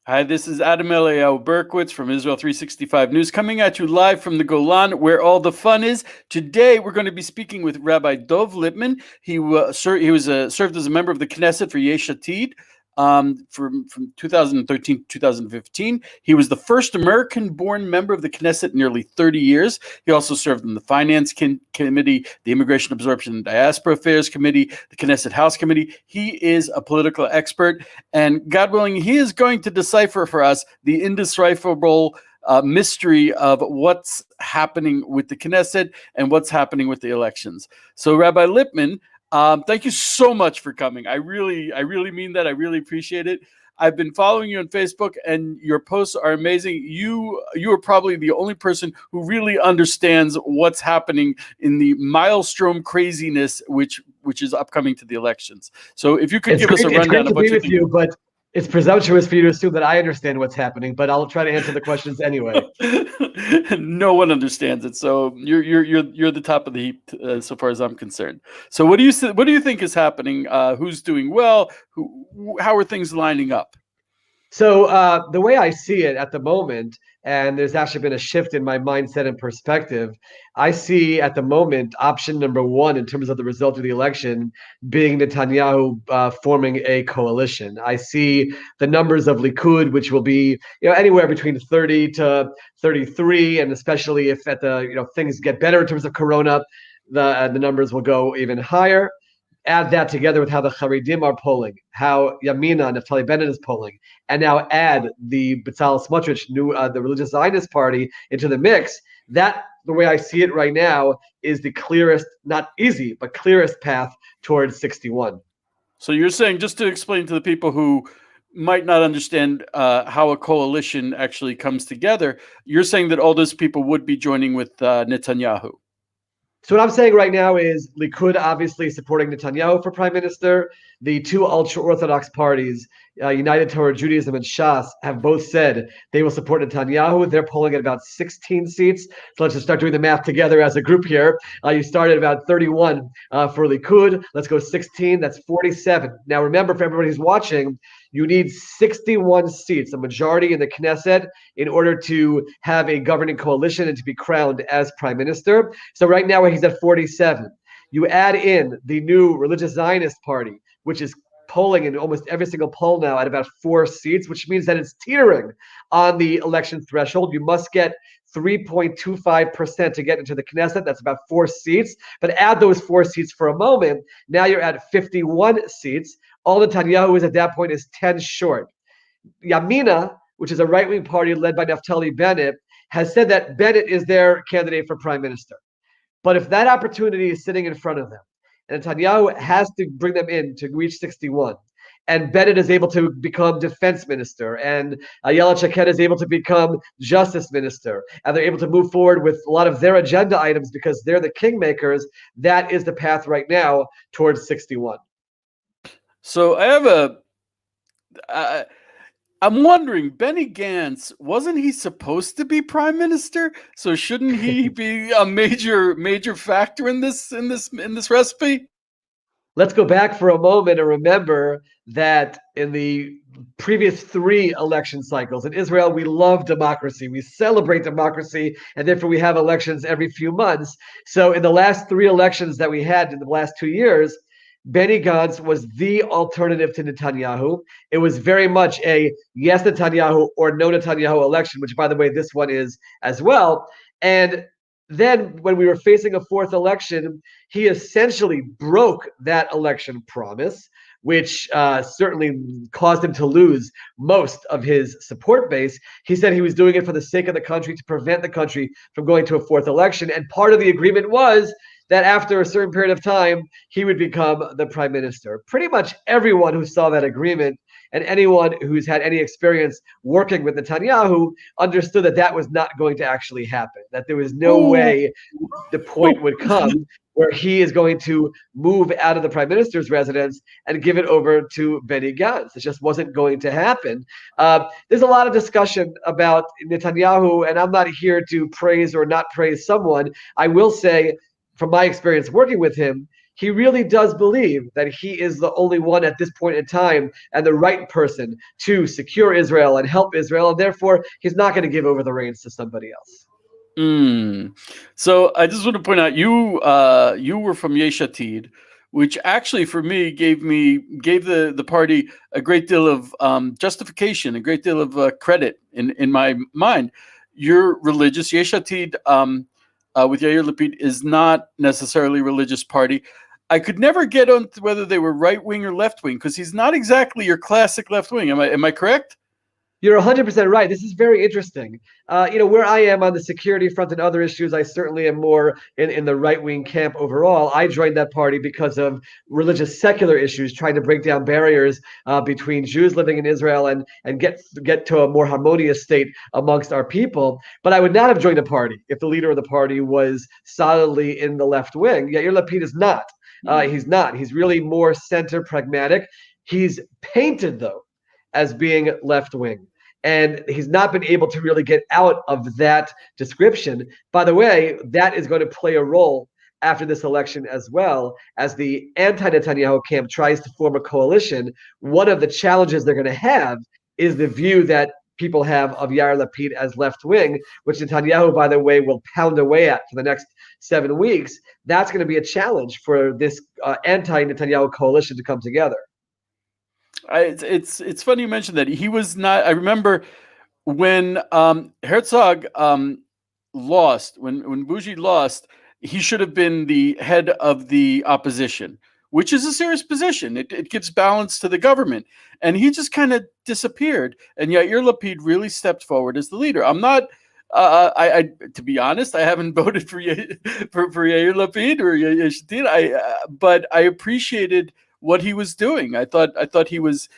Hi, this is Adam Eliyahu Berkowitz from Israel 365 News, coming at you live from the Golan, where all the fun is. Today, we're going to be speaking with Rabbi Dov Lipman. He served as a member of the Knesset for Yesh Atid from 2013 to 2015. He was the first American-born member of the Knesset in nearly 30 years. He also served in the Finance Committee, the Immigration, Absorption, and Diaspora Affairs Committee, the Knesset House Committee. He is a political expert. And God willing, he is going to decipher for us the indecipherable mystery of what's happening with the Knesset and what's happening with the elections. So, Rabbi Lipman, thank you so much for coming. I really mean that. I really appreciate it. I've been following you on Facebook, and your posts are amazing. You are probably the only person who really understands what's happening in the maelstrom craziness which is upcoming to the elections. So if you could give us a rundown of what you think. But it's presumptuous for you to assume that I understand what's happening, but I'll try to answer the questions anyway. No one understands it, so you're the top of the heap so far as I'm concerned. So what do you think is happening? Who's doing well? How are things lining up? So the way I see it at the moment, and there's actually been a shift in my mindset and perspective, I see at the moment option number one in terms of the result of the election being Netanyahu forming a coalition. I see the numbers of Likud, which will be anywhere between 30 to 33, and especially if at the things get better in terms of Corona, the numbers will go even higher. Add that together with how the Haredim are polling, how Yamina, Naftali Bennett is polling, and now add the Bezalel Smotrich, the religious Zionist party, into the mix. That, the way I see it right now, is the clearest, not easy, but clearest path towards 61. So you're saying, just to explain to the people who might not understand how a coalition actually comes together, you're saying that all those people would be joining with Netanyahu. So what I'm saying right now is Likud obviously supporting Netanyahu for prime minister. The two ultra-Orthodox parties, United Torah Judaism and Shas, have both said they will support Netanyahu. They're polling at about 16 seats. So let's just start doing the math together as a group here. You started about 31 for Likud. Let's go 16. That's 47. Now remember, for everybody who's watching, you need 61 seats, a majority in the Knesset, in order to have a governing coalition and to be crowned as prime minister. So right now he's at 47. You add in the new religious Zionist party, which is polling in almost every single poll now at about 4 seats, which means that it's teetering on the election threshold. You must get 3.25% to get into the Knesset. That's about 4 seats. But add those 4 seats for a moment. Now you're at 51 seats. All Netanyahu is at that point is 10 short. Yamina, which is a right-wing party led by Naftali Bennett, has said that Bennett is their candidate for prime minister. But if that opportunity is sitting in front of them, and Netanyahu has to bring them in to reach 61, and Bennett is able to become defense minister, and Ayelet Shaked is able to become justice minister, and they're able to move forward with a lot of their agenda items because they're the kingmakers, that is the path right now towards 61. So I have I'm wondering, Benny Gantz, wasn't he supposed to be prime minister? So shouldn't he be a major factor in this recipe? Let's go back for a moment and remember that in the previous 3 election cycles in Israel, we love democracy. We celebrate democracy, and therefore we have elections every few months. So in the last 3 elections that we had in the last 2 years, Benny Gantz was the alternative to Netanyahu. It was very much a yes Netanyahu or no Netanyahu election, which, by the way, this one is as well. And then when we were facing a 4th election, he essentially broke that election promise, which certainly caused him to lose most of his support base. He said he was doing it for the sake of the country, to prevent the country from going to a 4th election. And part of the agreement was that after a certain period of time, he would become the prime minister. Pretty much everyone who saw that agreement and anyone who's had any experience working with Netanyahu understood that that was not going to actually happen, that there was no way the point would come where he is going to move out of the prime minister's residence and give it over to Benny Gantz. It just wasn't going to happen. There's a lot of discussion about Netanyahu, and I'm not here to praise or not praise someone. I will say, from my experience working with him, he really does believe that he is the only one at this point in time and the right person to secure Israel and help Israel, and therefore he's not going to give over the reins to somebody else. So I just want to point out you were from Yesh Atid, which actually for me gave the party a great deal of justification, a great deal of credit in my mind. You're religious. Yesh Atid with Yair Lapid is not necessarily a religious party. I could never get on to whether they were right wing or left wing because he's not exactly your classic left wing. Am I correct? You're 100% right. This is very interesting. Where I am on the security front and other issues, I certainly am more in the right-wing camp overall. I joined that party because of religious secular issues, trying to break down barriers between Jews living in Israel and get to a more harmonious state amongst our people. But I would not have joined a party if the leader of the party was solidly in the left wing. Yair Lapid is not. He's not. He's really more center pragmatic. He's painted, though, as being left wing. And he's not been able to really get out of that description. By the way, that is going to play a role after this election as well, as the anti-Netanyahu camp tries to form a coalition. One of the challenges they're going to have is the view that people have of Yair Lapid as left wing, which Netanyahu, by the way, will pound away at for the next 7 weeks. That's going to be a challenge for this anti-Netanyahu coalition to come together. It's funny you mentioned that he was not. I remember when Herzog lost, when Bougie lost, he should have been the head of the opposition, which is a serious position. It gives balance to the government, and he just kind of disappeared. And Yair Lapid really stepped forward as the leader. I'm not. I to be honest, I haven't voted for Yair Lapid or Yesh Atid. But I appreciated what he was doing. I thought he was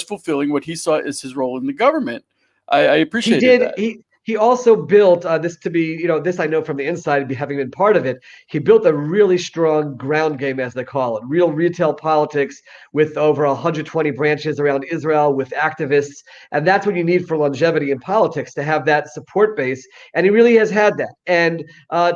fulfilling what he saw as his role in the government. I appreciated that. He also built this to be, this I know from the inside, having been part of it. He built a really strong ground game, as they call it, real retail politics with over 120 branches around Israel with activists. And that's what you need for longevity in politics, to have that support base. And he really has had that. And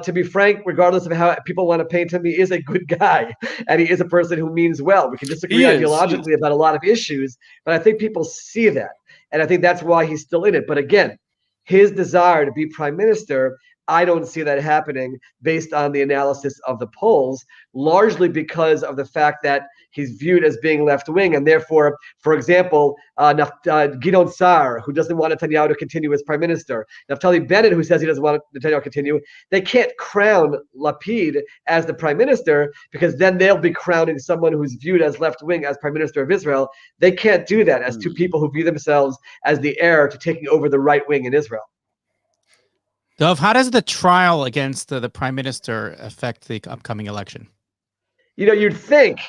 to be frank, regardless of how people want to paint him, he is a good guy. And he is a person who means well. We can disagree ideologically about a lot of issues, but I think people see that. And I think that's why he's still in it. But again, his desire to be prime minister, I don't see that happening based on the analysis of the polls, largely because of the fact that he's viewed as being left-wing. And therefore, for example, Gidon Sa'ar, who doesn't want Netanyahu to continue as prime minister, Naftali Bennett, who says he doesn't want Netanyahu to continue, they can't crown Lapid as the prime minister because then they'll be crowning someone who's viewed as left-wing as prime minister of Israel. They can't do that as two people who view themselves as the heir to taking over the right wing in Israel. Dov, how does the trial against the prime minister affect the upcoming election? You'd think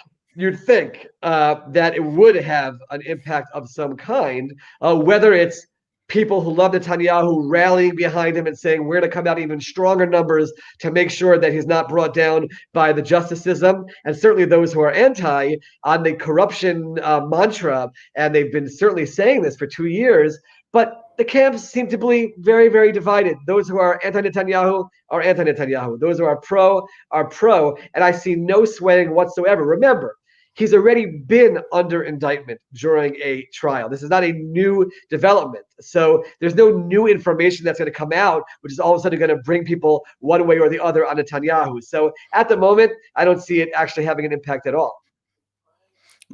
that it would have an impact of some kind, whether it's people who love Netanyahu rallying behind him and saying we're going to come out even stronger numbers to make sure that he's not brought down by the justice system, and certainly those who are anti on the corruption mantra, and they've been certainly saying this for 2 years. But the camps seem to be very, very divided. Those who are anti-Netanyahu are anti-Netanyahu. Those who are pro, and I see no swaying whatsoever. Remember, he's already been under indictment during a trial. This is not a new development. So there's no new information that's going to come out, which is all of a sudden going to bring people one way or the other on Netanyahu. So at the moment, I don't see it actually having an impact at all.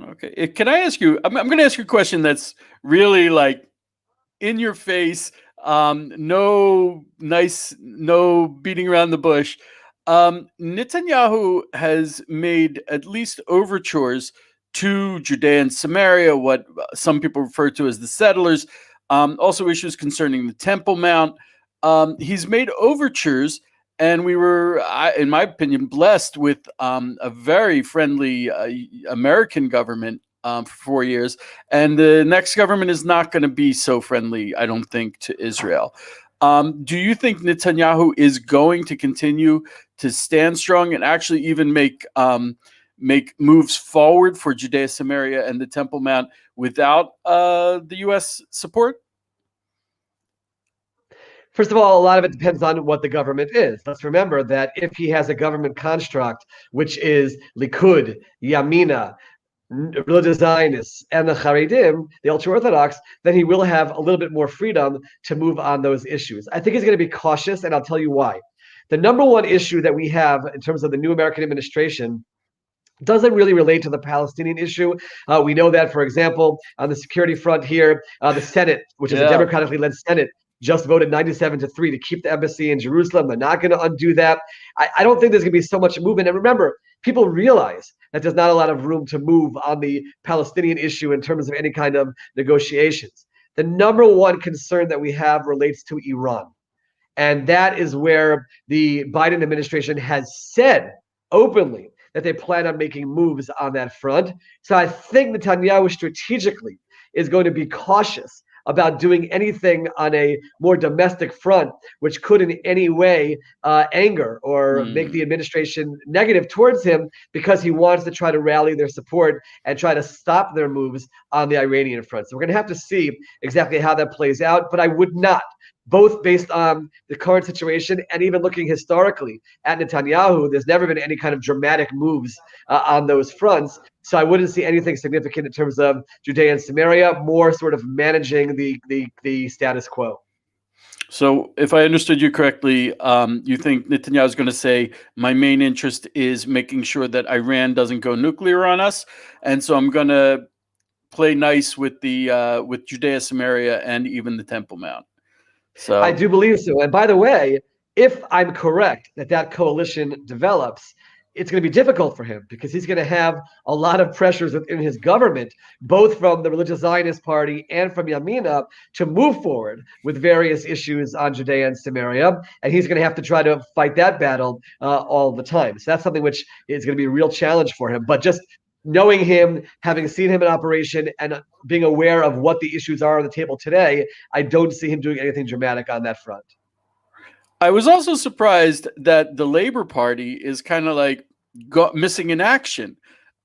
Okay. Can I ask you, I'm going to ask you a question that's really like in your face, no beating around the bush. Netanyahu has made at least overtures to Judea and Samaria, what some people refer to as the settlers, also issues concerning the Temple Mount. He's made overtures, and we were, in my opinion, blessed with a very friendly American government for 4 years. And the next government is not going to be so friendly, I don't think, to Israel. Do you think Netanyahu is going to continue to stand strong and actually even make moves forward for Judea, Samaria, and the Temple Mount without the U.S. support? First of all, a lot of it depends on what the government is. Let's remember that if he has a government construct, which is Likud, Yamina, religious Zionists, and the Haredim, the ultra-Orthodox, then he will have a little bit more freedom to move on those issues. I think he's going to be cautious, and I'll tell you why. The number one issue that we have in terms of the new American administration doesn't really relate to the Palestinian issue. We know that, for example, on the security front here, the Senate, which is a democratically led Senate, just voted 97-3 to keep the embassy in Jerusalem. They're not going to undo that. I don't think there's going to be so much movement. And remember, people realize that there's not a lot of room to move on the Palestinian issue in terms of any kind of negotiations. The number one concern that we have relates to Iran. And that is where the Biden administration has said openly that they plan on making moves on that front. So I think Netanyahu strategically is going to be cautious about doing anything on a more domestic front, which could in any way anger or make the administration negative towards him, because he wants to try to rally their support and try to stop their moves on the Iranian front. So we're going to have to see exactly how that plays out, but I would not, both based on the current situation and even looking historically at Netanyahu, there's never been any kind of dramatic moves on those fronts. So I wouldn't see anything significant in terms of Judea and Samaria, more sort of managing the status quo. So if I understood you correctly, you think Netanyahu is going to say, my main interest is making sure that Iran doesn't go nuclear on us. And so I'm going to play nice with the with Judea, Samaria, and even the Temple Mount. So I do believe so. And by the way, if I'm correct that coalition develops, it's going to be difficult for him because he's going to have a lot of pressures within his government, both from the religious Zionist party and from Yamina, to move forward with various issues on Judea and Samaria. And he's going to have to try to fight that battle all the time. So that's something which is going to be a real challenge for him. But just knowing him, having seen him in operation, and being aware of what the issues are on the table today, I don't see him doing anything dramatic on that front. I was also surprised that the Labor Party is kind of like missing in action,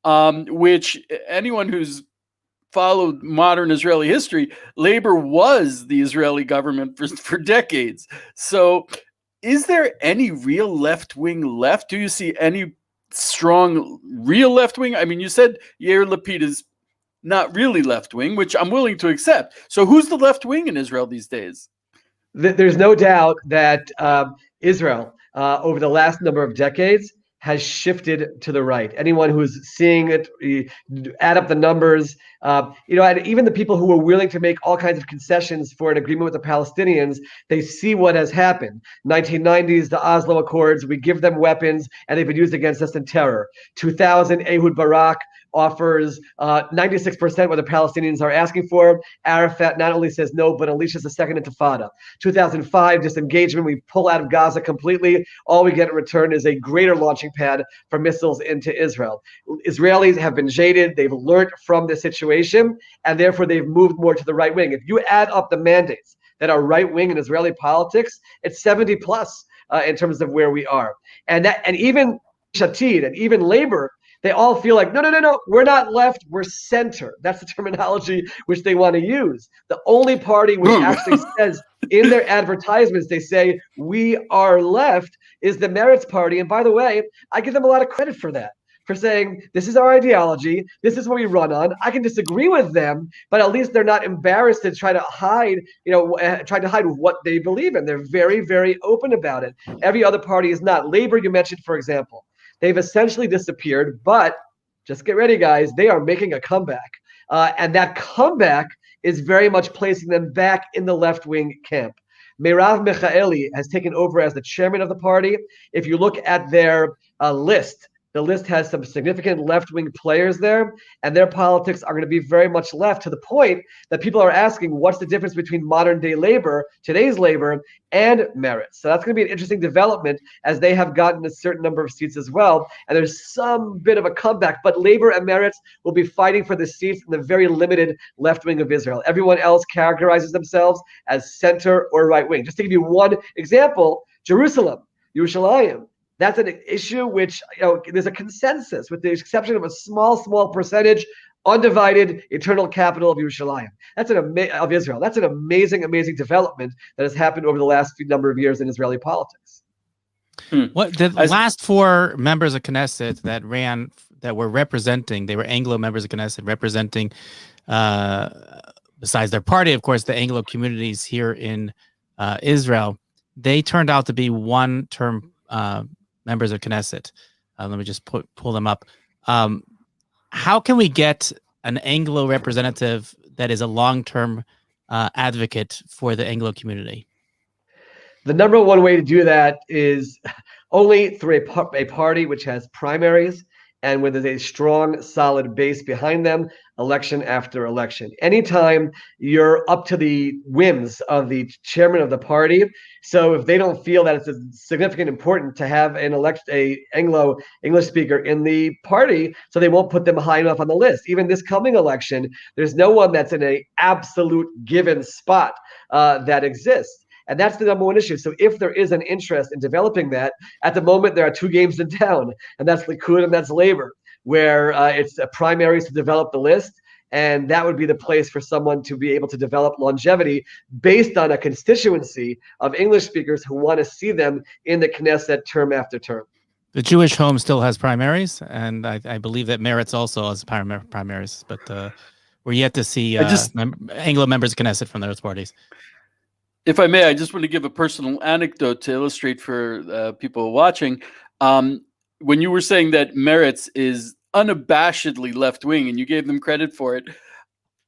which anyone who's followed modern Israeli history, Labor was the Israeli government for decades. So is there any real left wing left? Do you see any strong real left wing? I mean, you said Yair Lapid is not really left wing, which I'm willing to accept. So who's the left wing in Israel these days? There's no doubt that Israel, over the last number of decades, has shifted to the right. Anyone who's seeing it, add up the numbers, and even the people who were willing to make all kinds of concessions for an agreement with the Palestinians, they see what has happened. 1990s, the Oslo Accords, we give them weapons, and they've been used against us in terror. 2000, Ehud Barak offers 96% what the Palestinians are asking for. Arafat not only says no, but unleashes a second intifada. 2005, disengagement, we pull out of Gaza completely. All we get in return is a greater launching pad for missiles into Israel. Israelis have been jaded. They've learned from the situation, and therefore they've moved more to the right wing. If you add up the mandates that are right wing in Israeli politics, it's 70 plus in terms of where we are. And even Shatid and even Labor, they all feel like, no, we're not left, we're center. That's the terminology which they want to use. The only party which actually says in their advertisements, they say, we are left, is the Meretz party. And by the way, I give them a lot of credit for that, for saying, this is our ideology, this is what we run on. I can disagree with them, but at least they're not embarrassed to try to hide, try to hide what they believe in. They're very, very open about it. Every other party is not. Labor, you mentioned, for example. They've essentially disappeared, but just get ready, guys. They are making a comeback. And that comeback is very much placing them back in the left-wing camp. Merav Michaeli has taken over as the chairman of the party. If you look at their list, the list has some significant left-wing players there, and their politics are going to be very much left, to the point that people are asking, what's the difference between modern-day Labor, today's Labor, and Meretz? So that's going to be an interesting development, as they have gotten a certain number of seats as well, and there's some bit of a comeback. But Labor and Meretz will be fighting for the seats in the very limited left wing of Israel. Everyone else characterizes themselves as center or right wing. Just to give you one example, Jerusalem, Yerushalayim. That's an issue which, there's a consensus, with the exception of a small percentage undivided, eternal capital of Yerushalayim. Of Israel. That's an amazing, amazing development that has happened over the last few number of years in Israeli politics. What the last four members of Knesset that were representing, they were Anglo members of Knesset representing, besides their party, of course, the Anglo communities here in Israel. They turned out to be one-term members of Knesset. Let me just pull them up. How can we get an Anglo representative that is a long-term advocate for the Anglo community? The number one way to do that is only through a party which has primaries and where there's a strong, solid base behind them, election after election. Anytime you're up to the whims of the chairman of the party, so if they don't feel that it's significant important to have a Anglo English speaker in the party, so they won't put them high enough on the list. Even this coming election, there's no one that's in a absolute given spot that exists. And that's the number one issue. So if there is an interest in developing that, at the moment, there are two games in town, and that's Likud and that's Labor, where it's a primaries to develop the list. And that would be the place for someone to be able to develop longevity based on a constituency of English speakers who want to see them in the Knesset term after term. The Jewish Home still has primaries, and I believe that Meretz also has primaries, but we're yet to see Anglo members of Knesset from those parties. If I may, I just want to give a personal anecdote to illustrate for people watching. When you were saying that Meretz is unabashedly left-wing and you gave them credit for it,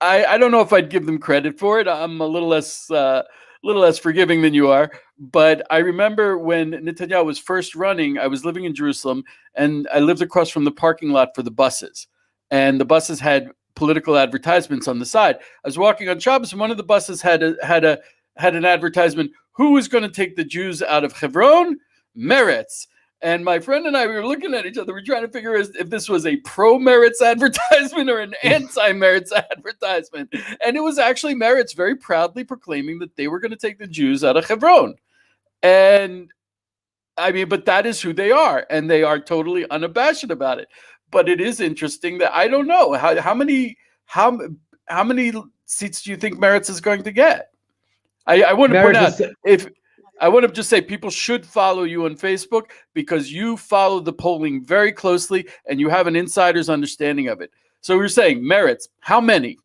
I don't know if I'd give them credit for it. I'm a little less forgiving than you are. But I remember when Netanyahu was first running, I was living in Jerusalem, and I lived across from the parking lot for the buses. And the buses had political advertisements on the side. I was walking on Shabbos, and one of the buses had an advertisement, who is going to take the Jews out of Hebron? Meretz. And my friend and I, we were looking at each other. We're trying to figure out if this was a pro-Meretz advertisement or an anti-Meretz advertisement. And it was actually Meretz very proudly proclaiming that they were going to take the Jews out of Hebron. And I mean, but that is who they are. And they are totally unabashed about it. But it is interesting that I don't know how many seats do you think Meretz is going to get? I want to point out, I want to just say people should follow you on Facebook because you follow the polling very closely and you have an insider's understanding of it. So we're saying Meretz, how many?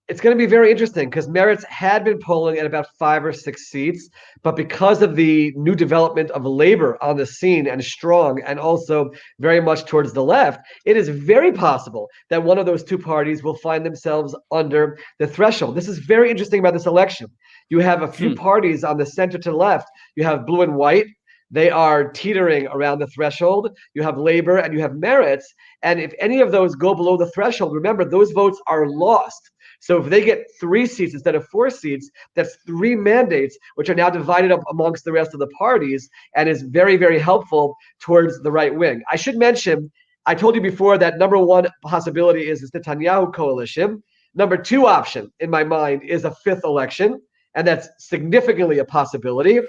It's going to be very interesting because Meretz had been polling at about 5 or 6 seats, but because of the new development of Labor on the scene and strong and also very much towards the left, it is very possible that one of those two parties will find themselves under the threshold. This is very interesting about this election. You have a few parties on the center to the left. You have blue and white. They are teetering around the threshold. You have Labor and you have Meretz. And if any of those go below the threshold, remember, those votes are lost. So if they get 3 seats instead of 4 seats, that's 3 mandates, which are now divided up amongst the rest of the parties and is very, very helpful towards the right wing. I should mention, I told you before that number one possibility is this Netanyahu coalition. Number 2 option in my mind is a 5th election, and that's significantly a possibility.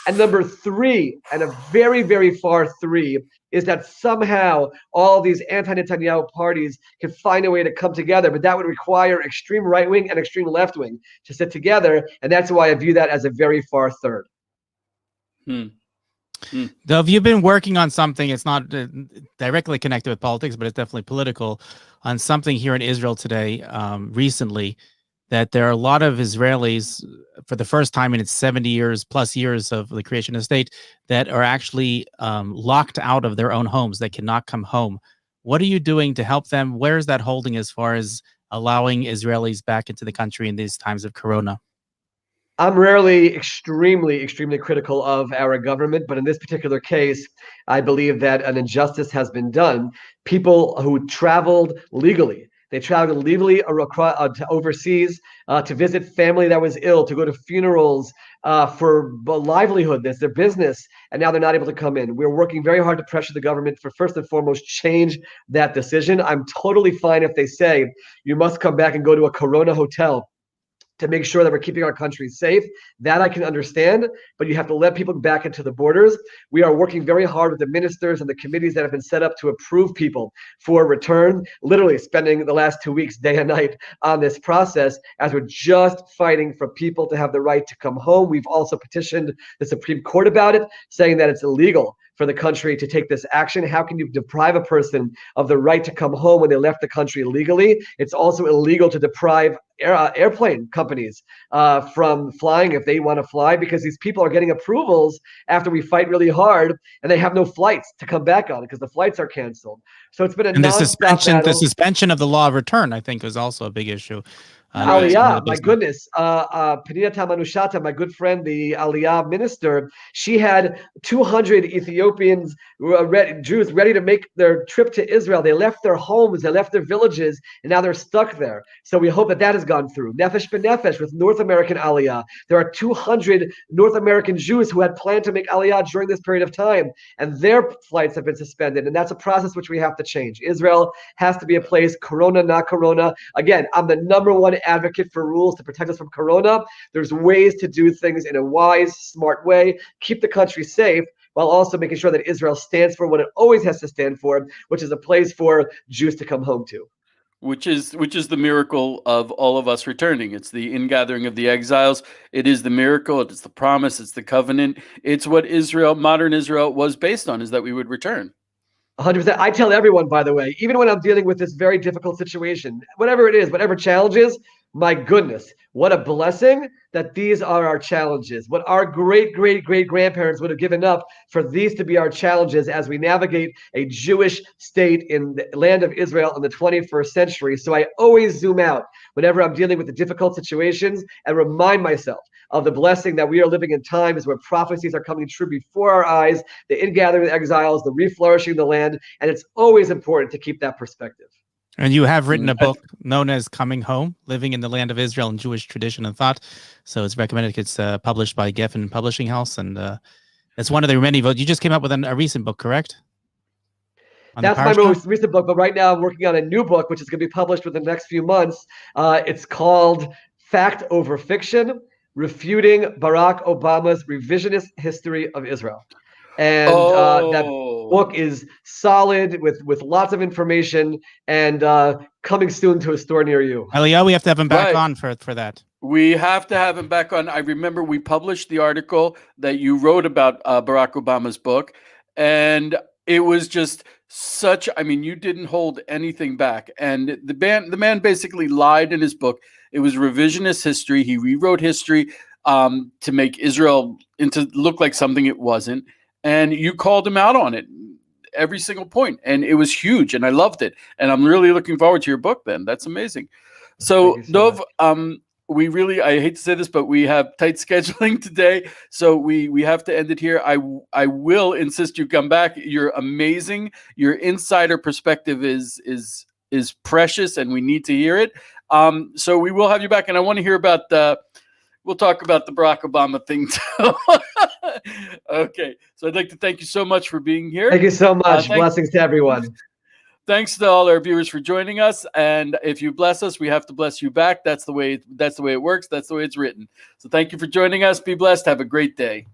And number 3, and a very, very far 3, is that somehow all these anti-Netanyahu parties can find a way to come together, but that would require extreme right-wing and extreme left-wing to sit together, and that's why I view that as a very far third. Dov, you've been working on something, it's not directly connected with politics, but it's definitely political, on something here in Israel today, recently, that there are a lot of Israelis, for the first time in its 70 years plus years of the creation of the state, that are actually locked out of their own homes. They cannot come home. What are you doing to help them? Where is that holding as far as allowing Israelis back into the country in these times of Corona? I'm rarely extremely, extremely critical of our government, but in this particular case, I believe that an injustice has been done. People who traveled legally, they traveled legally to overseas to visit family that was ill, to go to funerals for livelihood. That's their business, and now they're not able to come in. We're working very hard to pressure the government for, first and foremost, change that decision. I'm totally fine if they say you must come back and go to a Corona hotel to make sure that we're keeping our country safe. That I can understand, but you have to let people back into the borders. We are working very hard with the ministers and the committees that have been set up to approve people for return, literally spending the last 2 weeks, day and night, on this process as we're just fighting for people to have the right to come home. We've also petitioned the Supreme Court about it, saying that it's illegal for the country to take this action. How can you deprive a person of the right to come home when they left the country illegally? It's also illegal to deprive airplane companies from flying if they want to fly, because these people are getting approvals after we fight really hard and they have no flights to come back on because the flights are canceled. So it's been a the suspension of the law of return, I think, was also a big issue. Aliyah, my goodness. Penina Tamanushata, my good friend, the Aliyah minister, she had 200 Ethiopians, Jews, ready to make their trip to Israel. They left their homes, they left their villages, and now they're stuck there. So we hope that that has gone through. Nefesh B'Nefesh with North American Aliyah. There are 200 North American Jews who had planned to make Aliyah during this period of time, and their flights have been suspended. And that's a process which we have to change. Israel has to be a place, Corona, not Corona. Again, I'm the #1 advocate for rules to protect us from Corona. There's ways to do things in a wise, smart way, keep the country safe, while also making sure that Israel stands for what it always has to stand for, which is a place for Jews to come home to. Which is the miracle of all of us returning. It's the ingathering of the exiles. It is the miracle. It's the promise. It's the covenant. It's what Israel, modern Israel, was based on, is that we would return. 100%. I tell everyone, by the way, even when I'm dealing with this very difficult situation, whatever it is, whatever challenges, my goodness, what a blessing that these are our challenges. What our great, great, great grandparents would have given up for these to be our challenges as we navigate a Jewish state in the land of Israel in the 21st century. So I always zoom out whenever I'm dealing with the difficult situations and remind myself of the blessing that we are living in times where prophecies are coming true before our eyes, the ingathering of the exiles, the reflourishing of the land. And it's always important to keep that perspective. And you have written a book known as Coming Home, Living in the Land of Israel in Jewish Tradition and Thought. So it's recommended. It's published by Geffen Publishing House. And it's one of the many votes. You just came up with a recent book, correct? That's my most recent book. But right now I'm working on a new book, which is going to be published within the next few months. It's called Fact Over Fiction, Refuting Barack Obama's Revisionist History of Israel. And that book is solid with lots of information and coming soon to a store near you. Aliyah, we have to have him back on for that. We have to have him back on. I remember we published the article that you wrote about Barack Obama's book, and it was just such, I mean, you didn't hold anything back. And the man basically lied in his book. It was revisionist history. He rewrote history to make Israel look like something it wasn't. And you called him out on it, every single point. And it was huge. And I loved it. And I'm really looking forward to your book then. That's amazing. So Dov, we really, I hate to say this, but we have tight scheduling today. So we have to end it here. I will insist you come back. You're amazing. Your insider perspective is precious, and we need to hear it. So we will have you back. And I want to hear about we'll talk about the Barack Obama thing too. Okay. So I'd like to thank you so much for being here. Thank you so much. Blessings to everyone. Thanks to all our viewers for joining us. And if you bless us, we have to bless you back. That's the way it works. That's the way it's written. So thank you for joining us. Be blessed. Have a great day.